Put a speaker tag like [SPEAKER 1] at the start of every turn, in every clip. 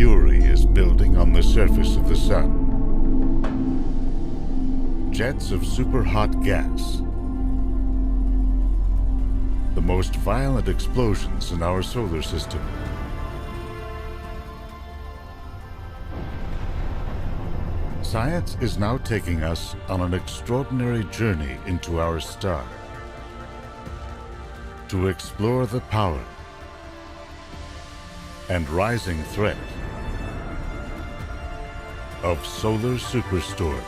[SPEAKER 1] fury is building on the surface of the sun. Jets of superhot gas. The most violent explosions in our solar system. Science is now taking us on an extraordinary journey into our star to explore the power and rising threat of solar superstorms.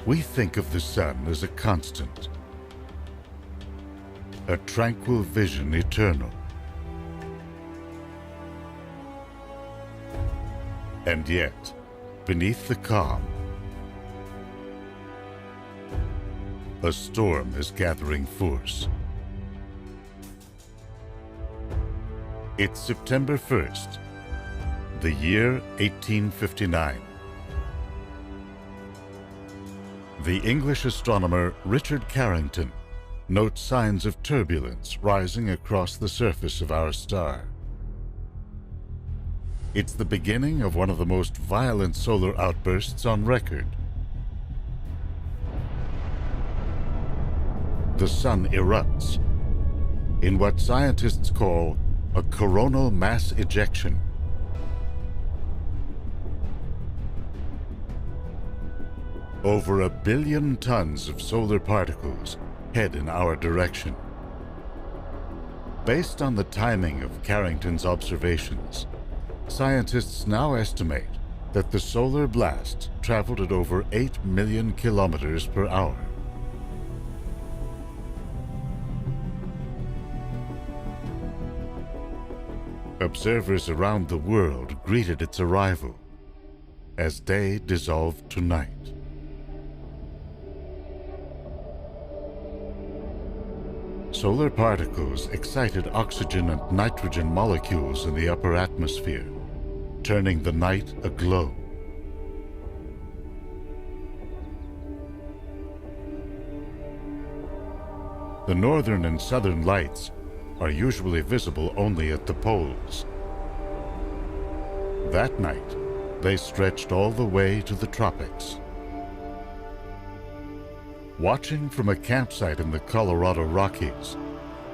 [SPEAKER 1] We think of the sun as a constant, a tranquil vision eternal. And yet, beneath the calm, a storm is gathering force. It's September 1st, the year 1859. The English astronomer Richard Carrington notes signs of turbulence rising across the surface of our star. It's the beginning of one of the most violent solar outbursts on record. The sun erupts in what scientists call a coronal mass ejection. Over 1 billion tons of solar particles head in our direction. Based on the timing of Carrington's observations, scientists now estimate that the solar blast traveled at over 8 million kilometers per hour. Observers around the world greeted its arrival as day dissolved to night. Solar particles excited oxygen and nitrogen molecules in the upper atmosphere, turning the night aglow. The northern and southern lights are usually visible only at the poles. That night, they stretched all the way to the tropics. Watching from a campsite in the Colorado Rockies,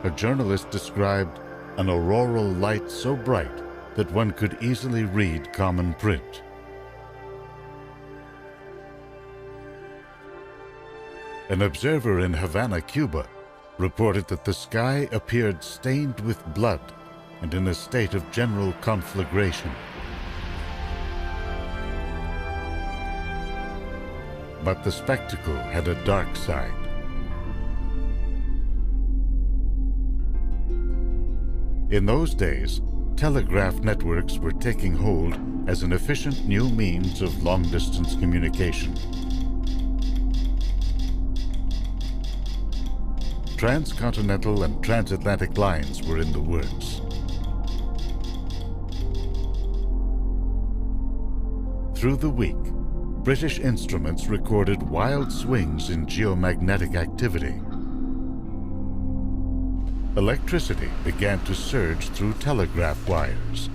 [SPEAKER 1] a journalist described an auroral light so bright that one could easily read common print. An observer in Havana, Cuba, reported that the sky appeared stained with blood and in a state of general conflagration. But the spectacle had a dark side. In those days, telegraph networks were taking hold as an efficient new means of long-distance communication. Transcontinental and transatlantic lines were in the works. Through the week, British instruments recorded wild swings in geomagnetic activity. Electricity began to surge through telegraph wires.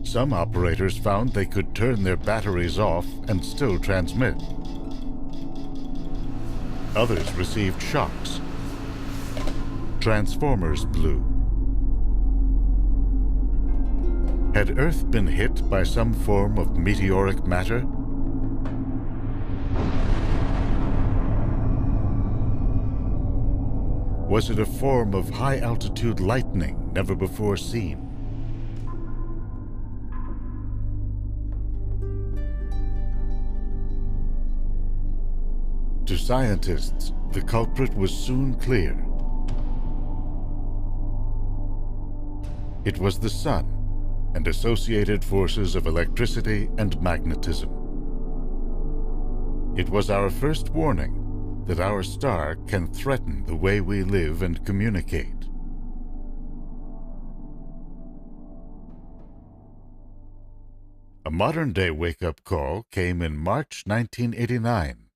[SPEAKER 1] Some operators found they could turn their batteries off and still transmit. Others received shocks. Transformers blew. Had Earth been hit by some form of meteoric matter? Was it a form of high-altitude lightning never before seen? To scientists, the culprit was soon clear. It was the sun and associated forces of electricity and magnetism. It was our first warning that our star can threaten the way we live and communicate. A modern-day wake-up call came in March 1989.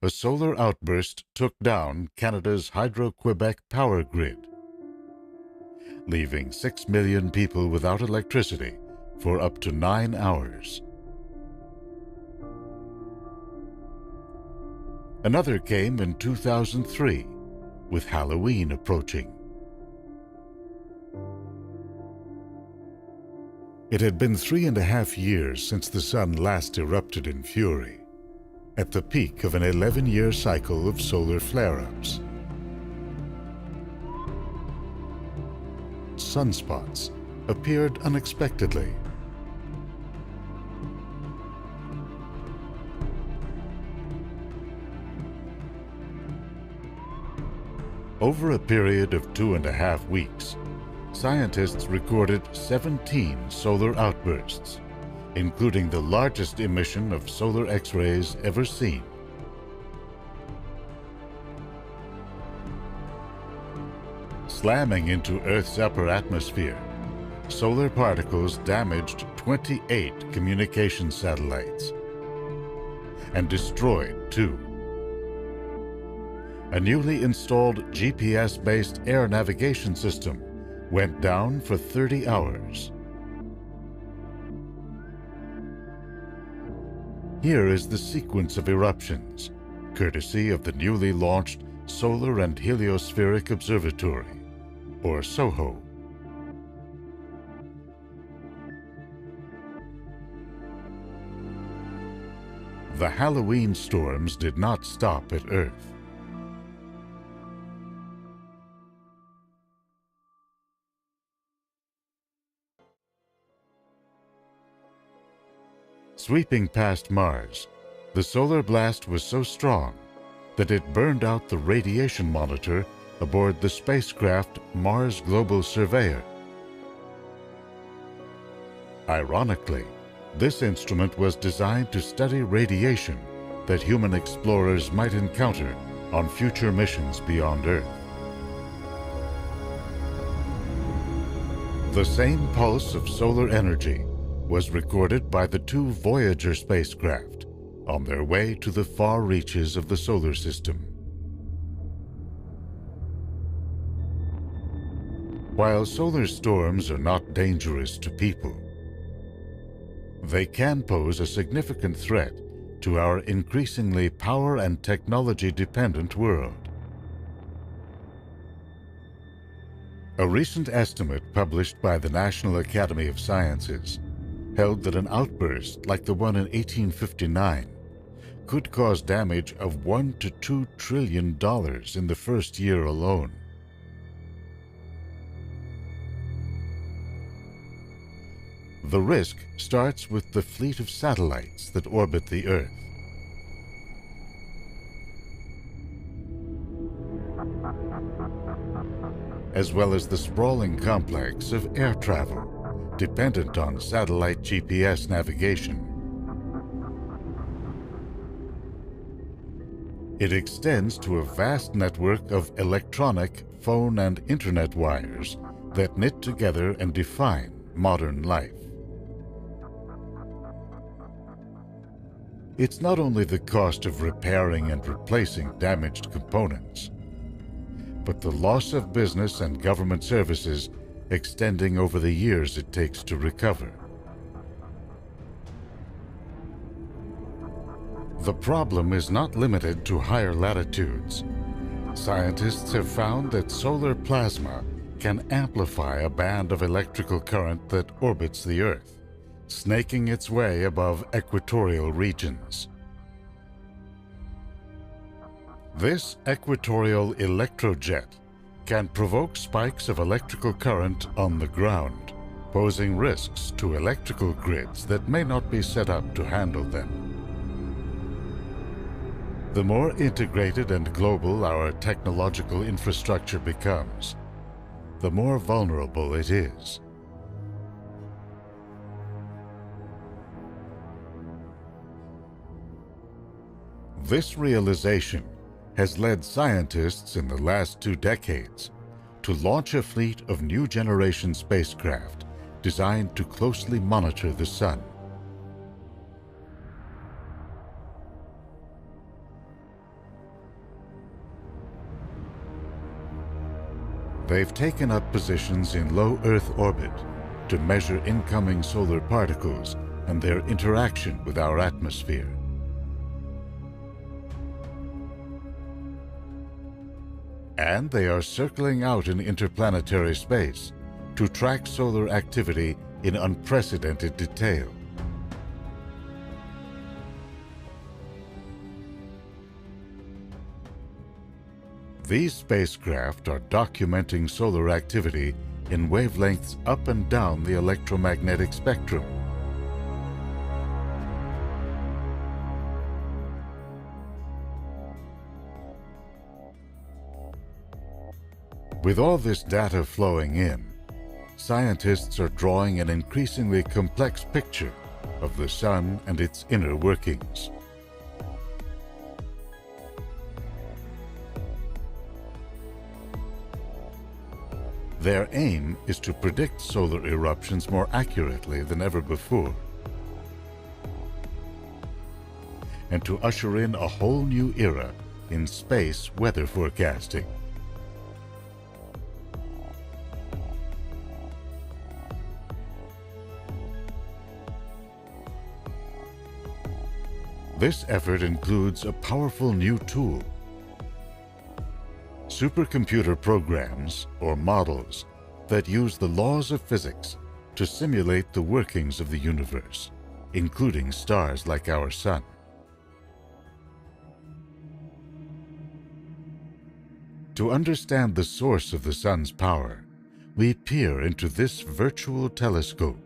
[SPEAKER 1] A solar outburst took down Canada's Hydro-Quebec power grid, leaving 6 million people without electricity for up to 9 hours. Another came in 2003, with Halloween approaching. It had been 3.5 years since the sun last erupted in fury, at the peak of an 11-year cycle of solar flare-ups. Sunspots appeared unexpectedly. Over a period of 2.5 weeks, scientists recorded 17 solar outbursts, including the largest emission of solar X-rays ever seen. Slamming into Earth's upper atmosphere, solar particles damaged 28 communication satellites and destroyed 2. A newly installed GPS-based air navigation system went down for 30 hours. Here is the sequence of eruptions, courtesy of the newly launched Solar and Heliospheric Observatory, or SOHO. The Halloween storms did not stop at Earth. Sweeping past Mars, the solar blast was so strong that it burned out the radiation monitor aboard the spacecraft Mars Global Surveyor. Ironically, this instrument was designed to study radiation that human explorers might encounter on future missions beyond Earth. The same pulse of solar energy was recorded by the 2 Voyager spacecraft on their way to the far reaches of the solar system. While solar storms are not dangerous to people, they can pose a significant threat to our increasingly power and technology-dependent world. A recent estimate published by the National Academy of Sciences held that an outburst like the one in 1859 could cause damage of $1 to $2 trillion in the first year alone. The risk starts with the fleet of satellites that orbit the Earth. As well as the sprawling complex of air travel, dependent on satellite GPS navigation. It extends to a vast network of electronic, phone, and internet wires that knit together and define modern life. It's not only the cost of repairing and replacing damaged components, but the loss of business and government services extending over the years it takes to recover. The problem is not limited to higher latitudes. Scientists have found that solar plasma can amplify a band of electrical current that orbits the Earth, snaking its way above equatorial regions. This equatorial electrojet can provoke spikes of electrical current on the ground, posing risks to electrical grids that may not be set up to handle them. The more integrated and global our technological infrastructure becomes, the more vulnerable it is. This realization has led scientists in the last 2 decades to launch a fleet of new generation spacecraft designed to closely monitor the sun. They've taken up positions in low Earth orbit to measure incoming solar particles and their interaction with our atmosphere. And they are circling out in interplanetary space to track solar activity in unprecedented detail. These spacecraft are documenting solar activity in wavelengths up and down the electromagnetic spectrum. With all this data flowing in, scientists are drawing an increasingly complex picture of the sun and its inner workings. Their aim is to predict solar eruptions more accurately than ever before, and to usher in a whole new era in space weather forecasting. This effort includes a powerful new tool: supercomputer programs, or models, that use the laws of physics to simulate the workings of the universe, including stars like our sun. To understand the source of the sun's power, we peer into this virtual telescope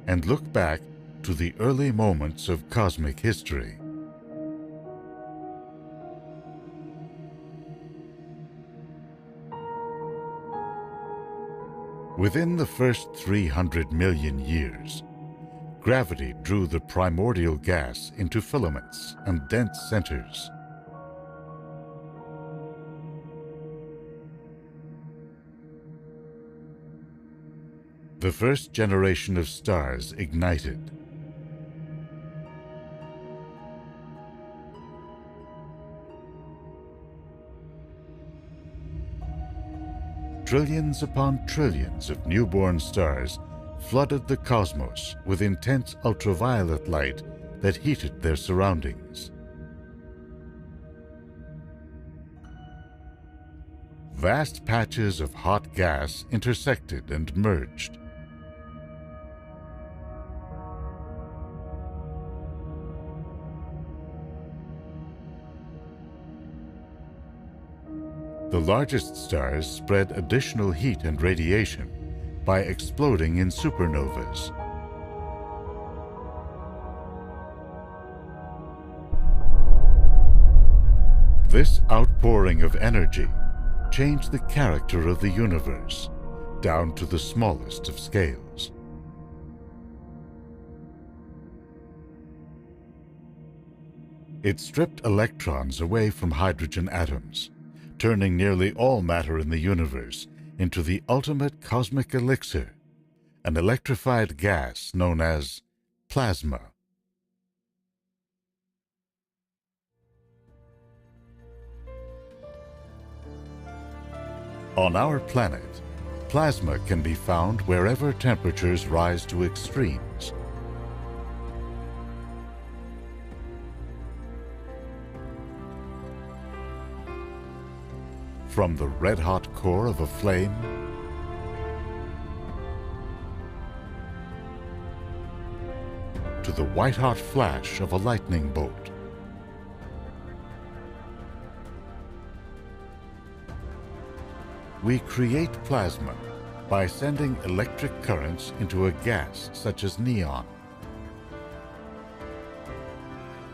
[SPEAKER 1] and look back to the early moments of cosmic history. Within the first 300 million years, gravity drew the primordial gas into filaments and dense centers. The first generation of stars ignited. Trillions upon trillions of newborn stars flooded the cosmos with intense ultraviolet light that heated their surroundings. Vast patches of hot gas intersected and merged. The largest stars spread additional heat and radiation by exploding in supernovas. This outpouring of energy changed the character of the universe down to the smallest of scales. It stripped electrons away from hydrogen atoms, turning nearly all matter in the universe into the ultimate cosmic elixir, an electrified gas known as plasma. On our planet, plasma can be found wherever temperatures rise to extremes. From the red-hot core of a flame to the white-hot flash of a lightning bolt. We create plasma by sending electric currents into a gas such as neon.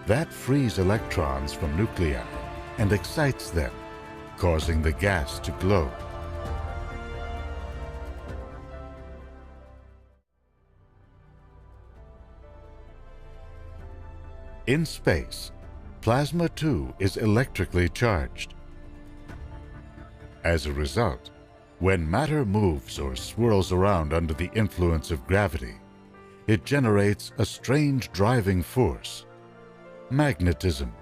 [SPEAKER 1] That frees electrons from nuclei and excites them, causing the gas to glow. In space, plasma too is electrically charged. As a result, When matter moves or swirls around under the influence of gravity, it generates a strange driving force, magnetism.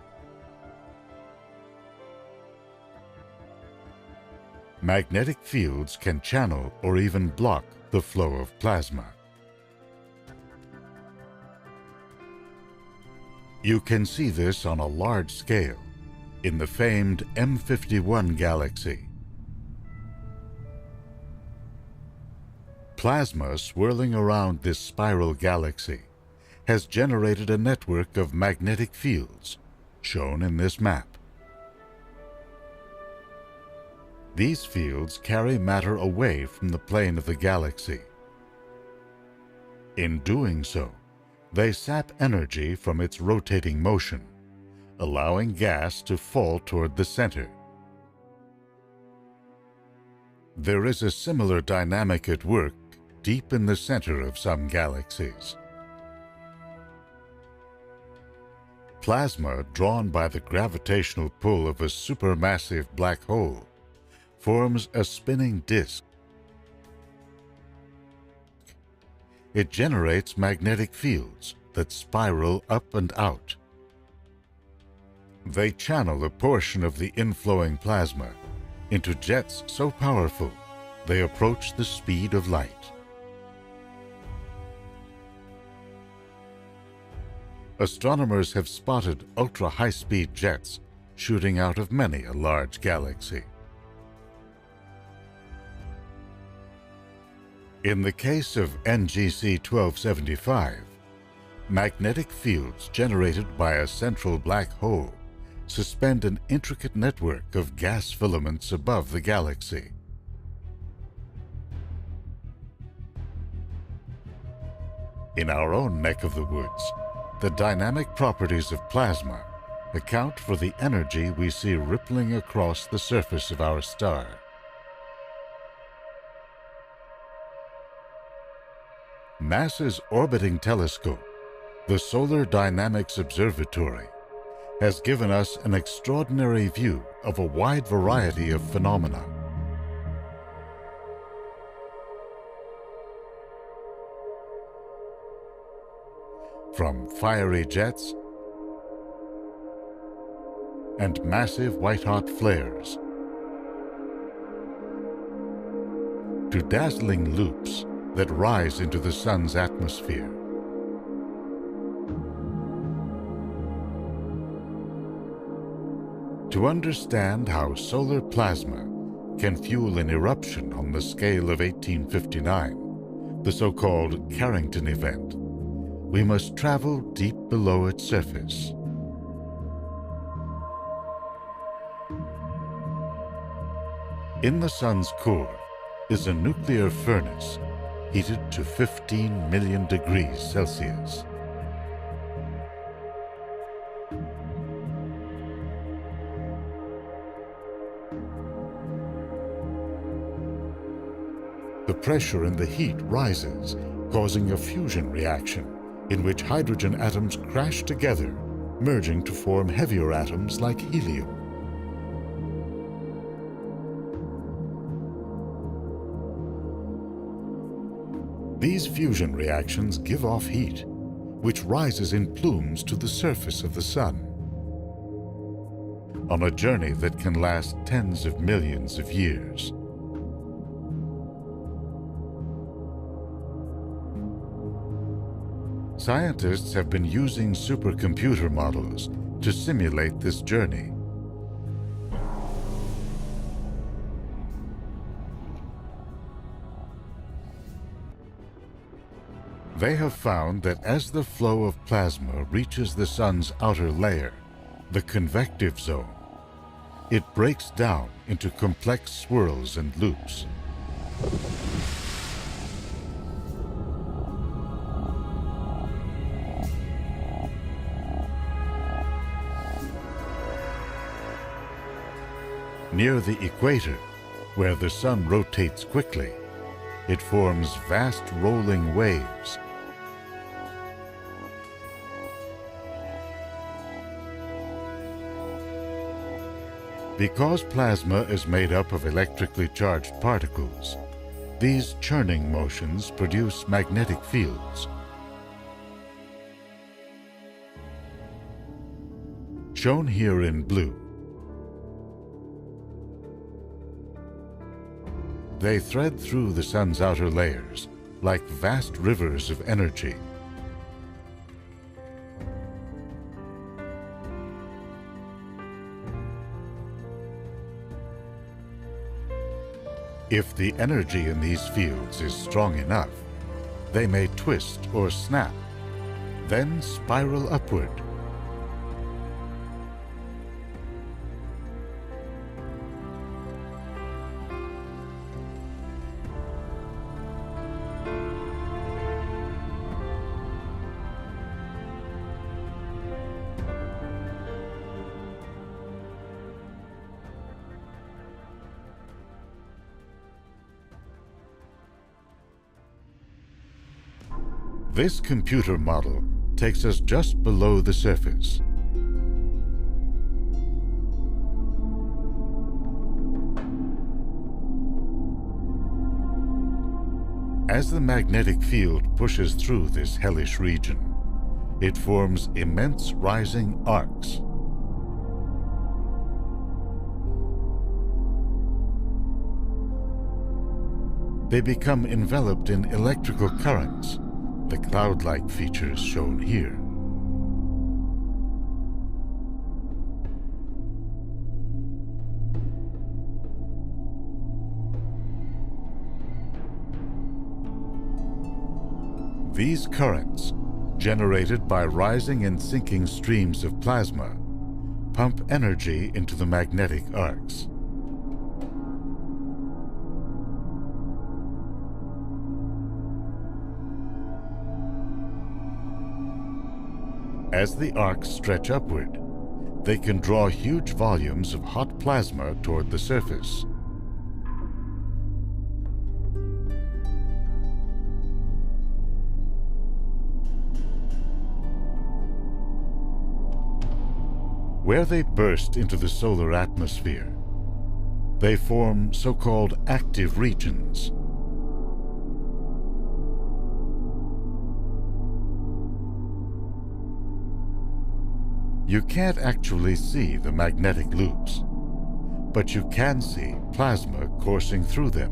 [SPEAKER 1] Magnetic fields can channel or even block the flow of plasma. You can see this on a large scale in the famed M51 galaxy. Plasma swirling around this spiral galaxy has generated a network of magnetic fields, shown in this map. These fields carry matter away from the plane of the galaxy. In doing so, they sap energy from its rotating motion, allowing gas to fall toward the center. There is a similar dynamic at work deep in the center of some galaxies. Plasma drawn by the gravitational pull of a supermassive black hole forms a spinning disk. It generates magnetic fields that spiral up and out. They channel a portion of the inflowing plasma into jets so powerful they approach the speed of light. Astronomers have spotted ultra-high-speed jets shooting out of many a large galaxy. In the case of NGC 1275, magnetic fields generated by a central black hole suspend an intricate network of gas filaments above the galaxy. In our own neck of the woods, the dynamic properties of plasma account for the energy we see rippling across the surface of our star. NASA's orbiting telescope, the Solar Dynamics Observatory, has given us an extraordinary view of a wide variety of phenomena. From fiery jets and massive white-hot flares to dazzling loops that rise into the sun's atmosphere. To understand how solar plasma can fuel an eruption on the scale of 1859, the so-called Carrington event, we must travel deep below its surface. In the sun's core is a nuclear furnace heated to 15 million degrees Celsius. The pressure and the heat rises, causing a fusion reaction in which hydrogen atoms crash together, merging to form heavier atoms like helium. These fusion reactions give off heat, which rises in plumes to the surface of the sun. On a journey that can last tens of millions of years. Scientists have been using supercomputer models to simulate this journey. They have found that as the flow of plasma reaches the sun's outer layer, the convective zone, it breaks down into complex swirls and loops. Near the equator, where the sun rotates quickly, it forms vast rolling waves. Because plasma is made up of electrically charged particles, these churning motions produce magnetic fields. Shown here in blue, they thread through the sun's outer layers like vast rivers of energy. If the energy in these fields is strong enough, they may twist or snap, then spiral upward. This computer model takes us just below the surface. As the magnetic field pushes through this hellish region, it forms immense rising arcs. They become enveloped in electrical currents, the cloud-like features shown here. These currents, generated by rising and sinking streams of plasma, pump energy into the magnetic arcs. As the arcs stretch upward, they can draw huge volumes of hot plasma toward the surface. Where they burst into the solar atmosphere, they form so-called active regions. You can't actually see the magnetic loops, but you can see plasma coursing through them,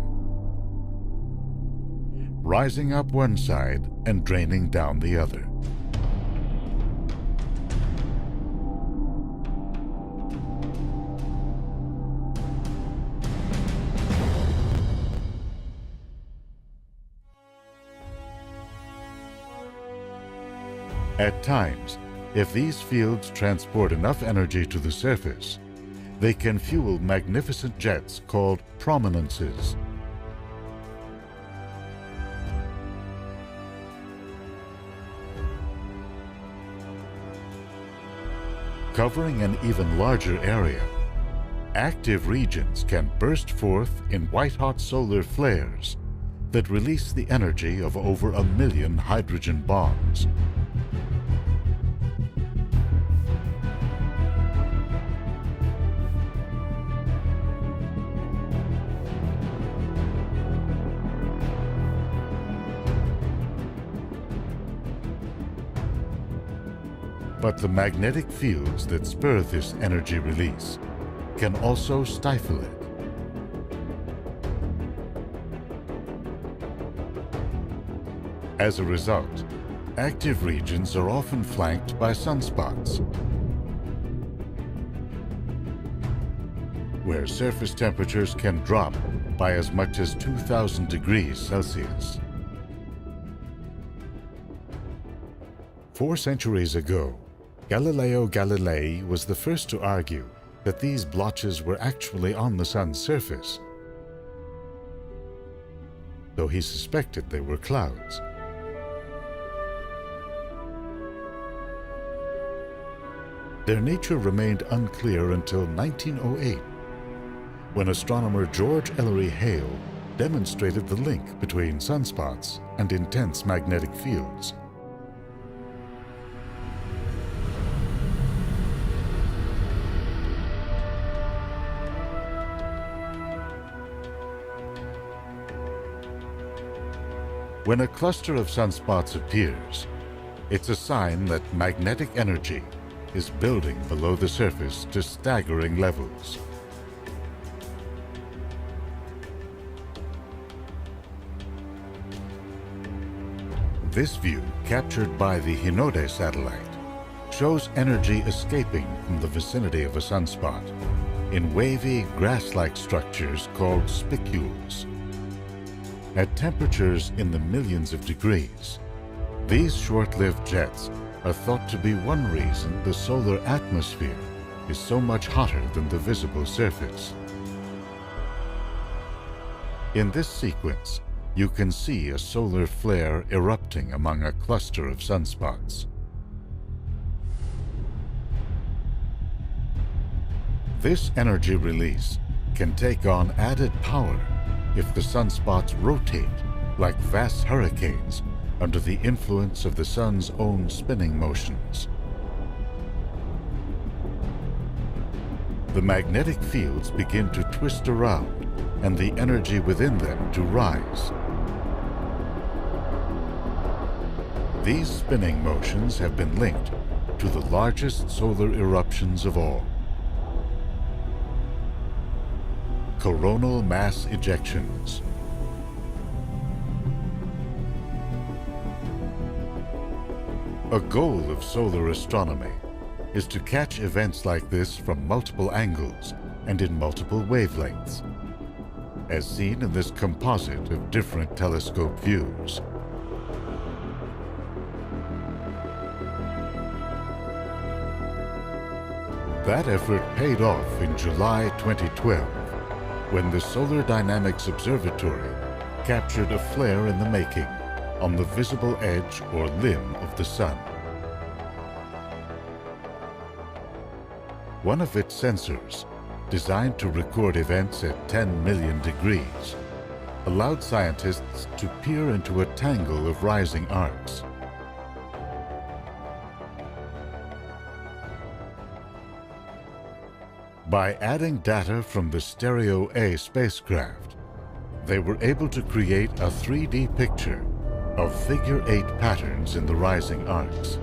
[SPEAKER 1] rising up one side and draining down the other. At times, if these fields transport enough energy to the surface, they can fuel magnificent jets called prominences. Covering an even larger area, active regions can burst forth in white-hot solar flares that release the energy of over 1 million hydrogen bombs. But the magnetic fields that spur this energy release can also stifle it. As a result, active regions are often flanked by sunspots, where surface temperatures can drop by as much as 2,000 degrees Celsius. 4 centuries ago, Galileo Galilei was the first to argue that these blotches were actually on the sun's surface, though he suspected they were clouds. Their nature remained unclear until 1908, when astronomer George Ellery Hale demonstrated the link between sunspots and intense magnetic fields. When a cluster of sunspots appears, it's a sign that magnetic energy is building below the surface to staggering levels. This view, captured by the Hinode satellite, shows energy escaping from the vicinity of a sunspot in wavy, grass-like structures called spicules. At temperatures in the millions of degrees, these short-lived jets are thought to be one reason the solar atmosphere is so much hotter than the visible surface. In this sequence, you can see a solar flare erupting among a cluster of sunspots. This energy release can take on added power if the sunspots rotate like vast hurricanes under the influence of the sun's own spinning motions. The magnetic fields begin to twist around and the energy within them to rise. These spinning motions have been linked to the largest solar eruptions of all: coronal mass ejections. A goal of solar astronomy is to catch events like this from multiple angles and in multiple wavelengths, as seen in this composite of different telescope views. That effort paid off in July 2012, when the Solar Dynamics Observatory captured a flare in the making on the visible edge or limb of the sun. One of its sensors, designed to record events at 10 million degrees, allowed scientists to peer into a tangle of rising arcs. By adding data from the Stereo A spacecraft, they were able to create a 3D picture of figure-8 patterns in the rising arcs.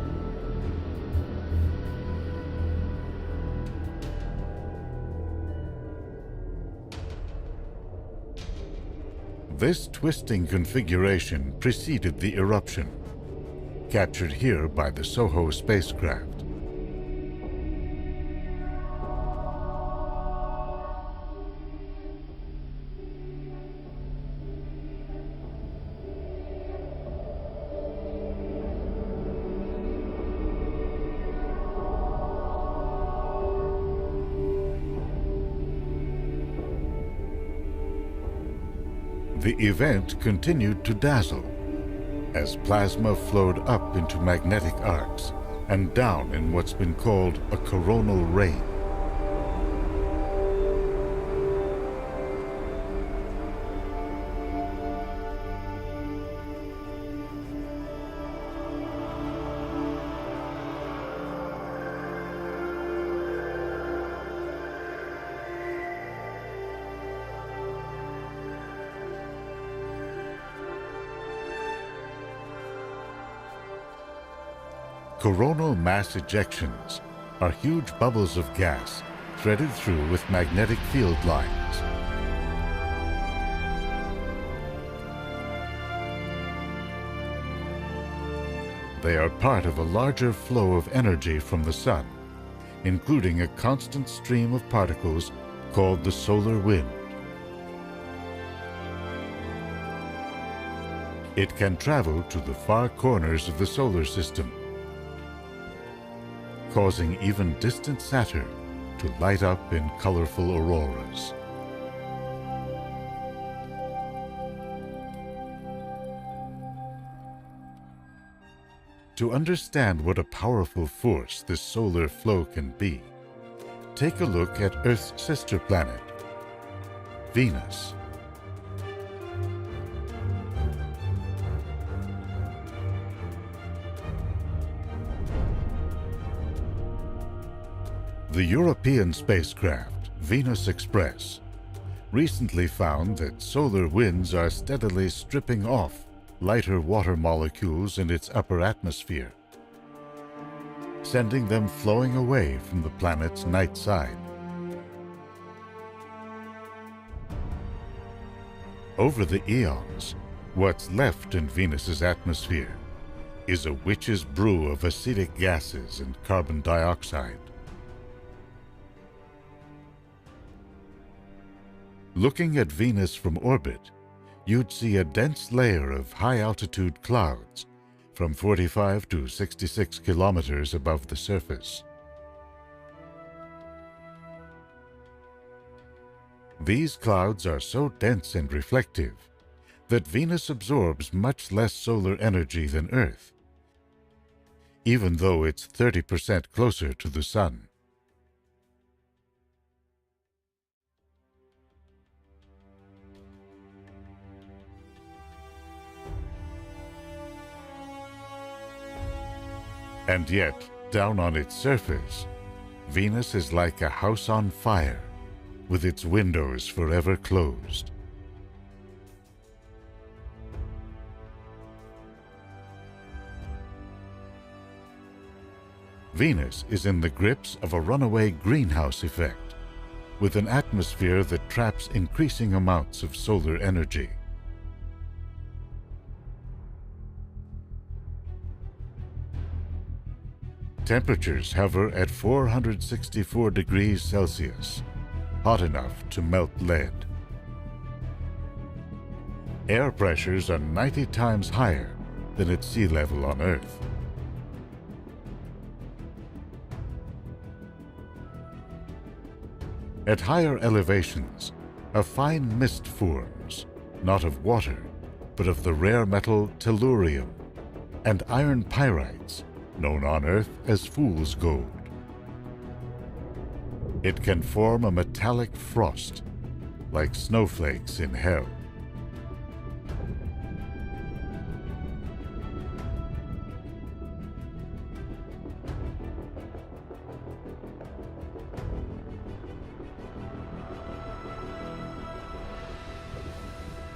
[SPEAKER 1] This twisting configuration preceded the eruption, captured here by the SOHO spacecraft. The event continued to dazzle as plasma flowed up into magnetic arcs and down in what's been called a coronal rain. Coronal mass ejections are huge bubbles of gas threaded through with magnetic field lines. They are part of a larger flow of energy from the sun, including a constant stream of particles called the solar wind. It can travel to the far corners of the solar system, causing even distant Saturn to light up in colorful auroras. To understand what a powerful force this solar flow can be, take a look at Earth's sister planet, Venus. The European spacecraft, Venus Express, recently found that solar winds are steadily stripping off lighter water molecules in its upper atmosphere, sending them flowing away from the planet's night side. Over the eons, what's left in Venus's atmosphere is a witch's brew of acetic gases and carbon dioxide. Looking at Venus from orbit, you'd see a dense layer of high-altitude clouds from 45 to 66 kilometers above the surface. These clouds are so dense and reflective that Venus absorbs much less solar energy than Earth, even though it's 30% closer to the Sun. And yet, down on its surface, Venus is like a house on fire, with its windows forever closed. Venus is in the grips of a runaway greenhouse effect, with an atmosphere that traps increasing amounts of solar energy. Temperatures hover at 464 degrees Celsius, hot enough to melt lead. Air pressures are 90 times higher than at sea level on Earth. At higher elevations, a fine mist forms, not of water, but of the rare metal tellurium and iron pyrites, known on Earth as fool's gold. It can form a metallic frost, like snowflakes in hell.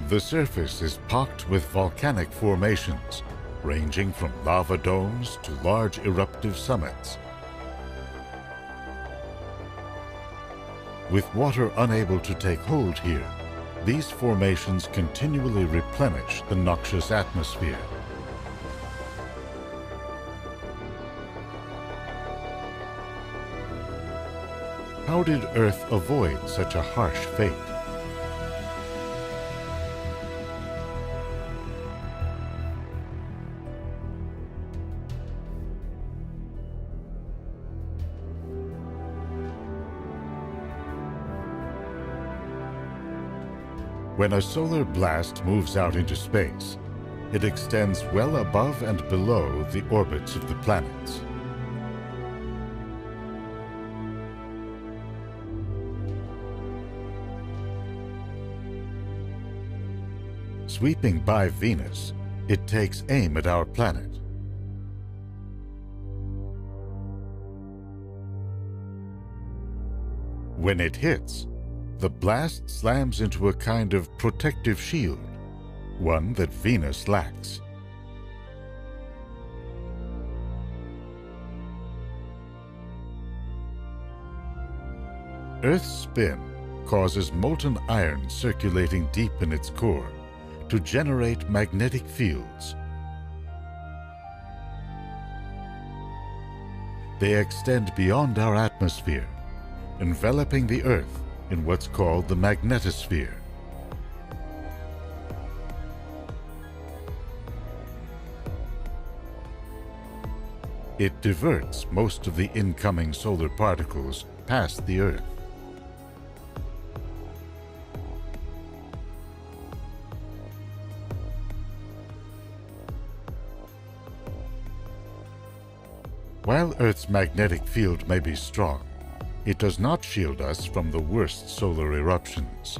[SPEAKER 1] The surface is pocked with volcanic formations, ranging from lava domes to large eruptive summits. With water unable to take hold here, these formations continually replenish the noxious atmosphere. How did Earth avoid such a harsh fate? When a solar blast moves out into space, it extends well above and below the orbits of the planets. Sweeping by Venus, it takes aim at our planet. When it hits, the blast slams into a kind of protective shield, one that Venus lacks. Earth's spin causes molten iron circulating deep in its core to generate magnetic fields. They extend beyond our atmosphere, enveloping the Earth in what's called the magnetosphere. It diverts most of the incoming solar particles past the Earth. While Earth's magnetic field may be strong, it does not shield us from the worst solar eruptions.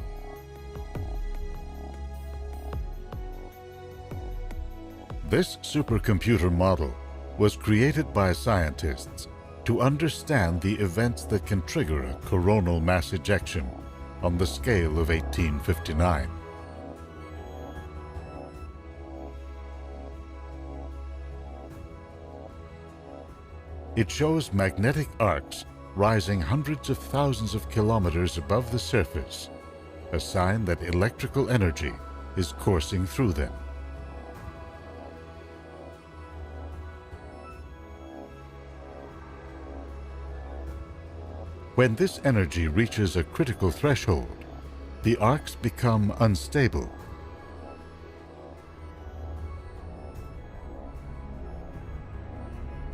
[SPEAKER 1] This supercomputer model was created by scientists to understand the events that can trigger a coronal mass ejection on the scale of 1859. It shows magnetic arcs rising hundreds of thousands of kilometers above the surface, a sign that electrical energy is coursing through them. When this energy reaches a critical threshold, the arcs become unstable.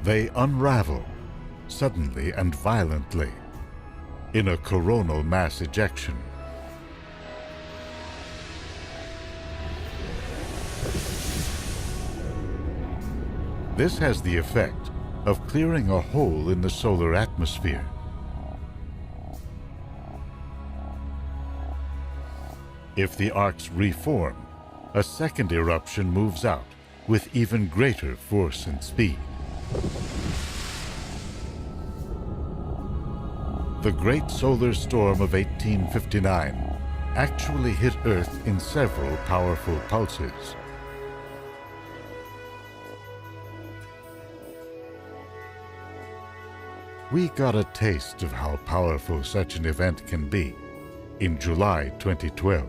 [SPEAKER 1] They unravel, suddenly and violently, in a coronal mass ejection. This has the effect of clearing a hole in the solar atmosphere. If the arcs reform, a second eruption moves out with even greater force and speed. The Great Solar Storm of 1859 actually hit Earth in several powerful pulses. We got a taste of how powerful such an event can be in July 2012.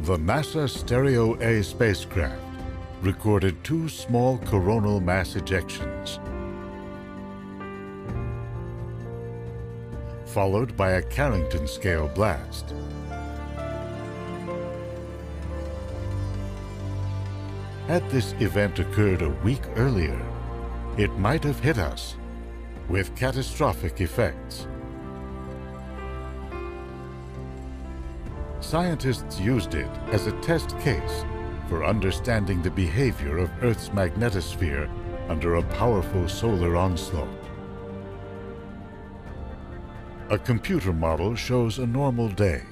[SPEAKER 1] The NASA Stereo A spacecraft recorded two small coronal mass ejections, followed by a Carrington scale blast. Had this event occurred a week earlier, it might have hit us with catastrophic effects. Scientists used it as a test case for understanding the behavior of Earth's magnetosphere under a powerful solar onslaught. A computer model shows a normal day.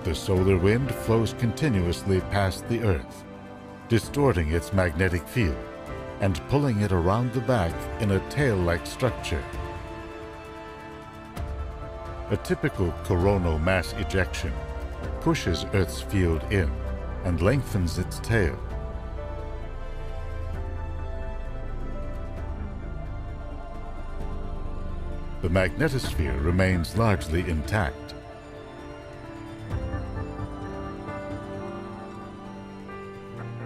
[SPEAKER 1] The solar wind flows continuously past the Earth, distorting its magnetic field and pulling it around the back in a tail-like structure. A typical coronal mass ejection pushes Earth's field in and lengthens its tail. The magnetosphere remains largely intact.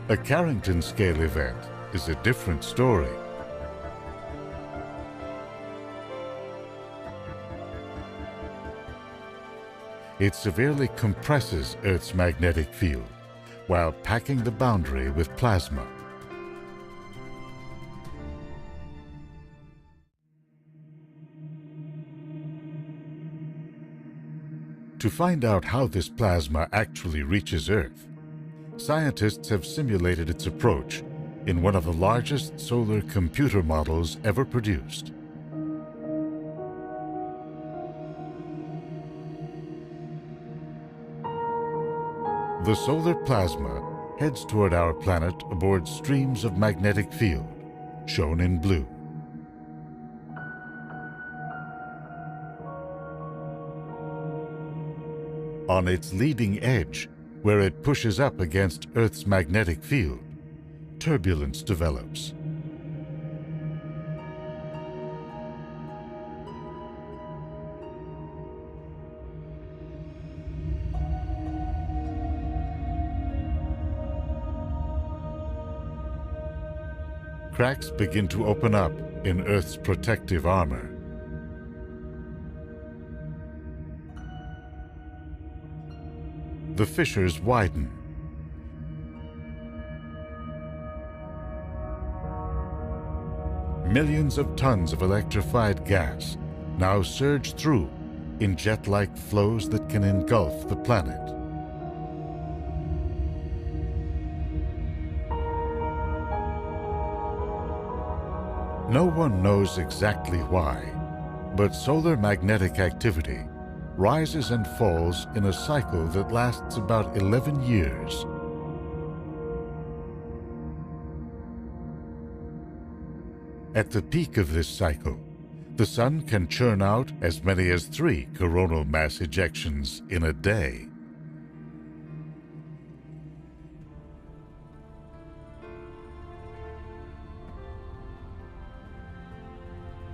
[SPEAKER 1] A Carrington scale event is a different story. It severely compresses Earth's magnetic field while packing the boundary with plasma. To find out how this plasma actually reaches Earth, scientists have simulated its approach in one of the largest solar computer models ever produced. The solar plasma heads toward our planet aboard streams of magnetic field, shown in blue. On its leading edge, where it pushes up against Earth's magnetic field, turbulence develops. Cracks begin to open up in Earth's protective armor. The fissures widen. Millions of tons of electrified gas now surge through in jet-like flows that can engulf the planet. No one knows exactly why, but solar magnetic activity rises and falls in a cycle that lasts about 11 years. At the peak of this cycle, the Sun can churn out as many as 3 coronal mass ejections in a day.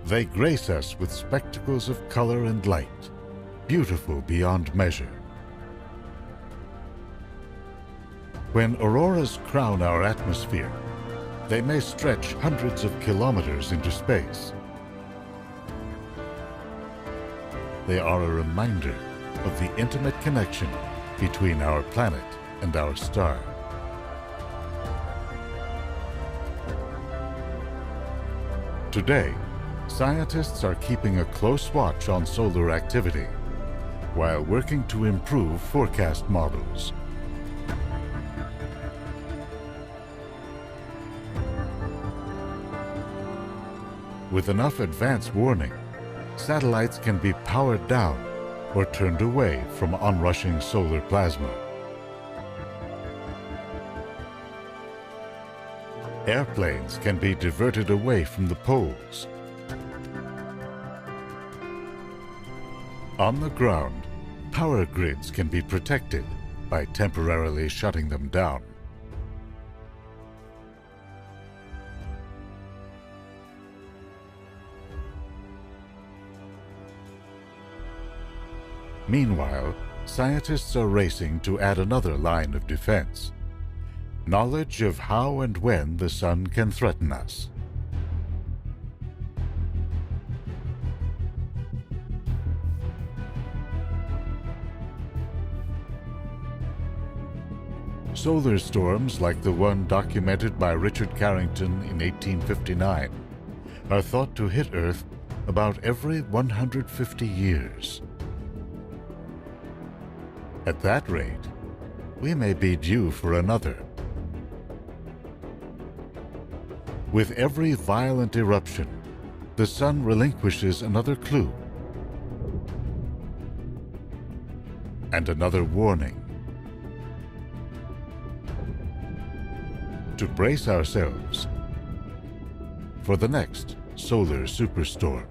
[SPEAKER 1] They grace us with spectacles of color and light, beautiful beyond measure. When auroras crown our atmosphere, they may stretch hundreds of kilometers into space. They are a reminder of the intimate connection between our planet and our star. Today, scientists are keeping a close watch on solar activity while working to improve forecast models. With enough advance warning, satellites can be powered down or turned away from onrushing solar plasma. Airplanes can be diverted away from the poles. On the ground, power grids can be protected by temporarily shutting them down. Meanwhile, scientists are racing to add another line of defense: knowledge of how and when the sun can threaten us. Solar storms like the one documented by Richard Carrington in 1859 are thought to hit Earth about every 150 years. At that rate, we may be due for another. With every violent eruption, the sun relinquishes another clue and another warning. To brace ourselves for the next solar superstorm.